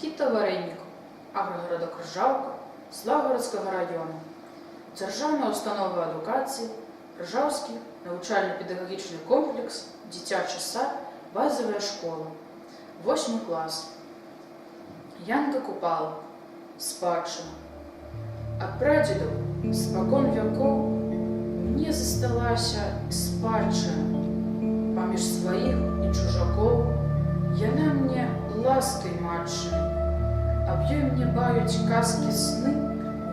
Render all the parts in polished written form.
Микита Вареніков, аграгарадок Ржаўка, Слаўгородскага района, дзяржаўная установа адукацыі, Ржаўскі навучальна-педагагічны комплекс, дзіцячы сад, базавая школа, 8 клас. Янка Купала, спадчына. Ад прадзедаў спакон вякоў мне засталася спадчына. Паміж сваіх і чужакоў яна мне ласкай матчынай. Аб ёй мне баюць казкі сны,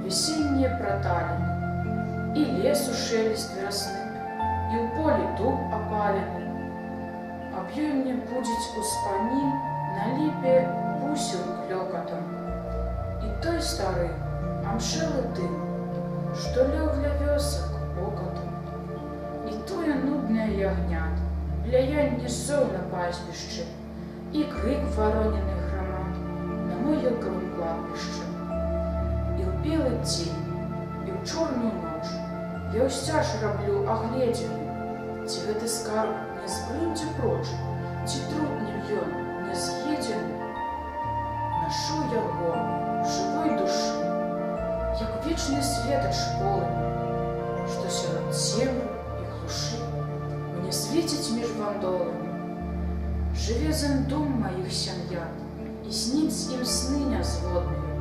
весеннія праталіны. І лесу шелест вясны, і ў полі дуб апалены. Аб ёй мне будзіць успамін на ліпе бусел клёкатам. І той стары амшэлы дым, што лёг ля вёсак окатам. І тое нуднае ягнят, ляянне соў на пазвішчы, і крык вароненых грамад на могілкавым кладбішчы. І ў белы дзень, і ў чорную ноч я ўсцяж раблю агледзены, ці гэты скарб не збрыньце проч, ці трутнем ён не з'едзены. Нашу яго жывой душы, як вечны свет ад школы, што сярод цемры і глушы мне свеціць між вандоламі. Жыве зэн дом маіх сям'я, і сніць ім сны нязводныя.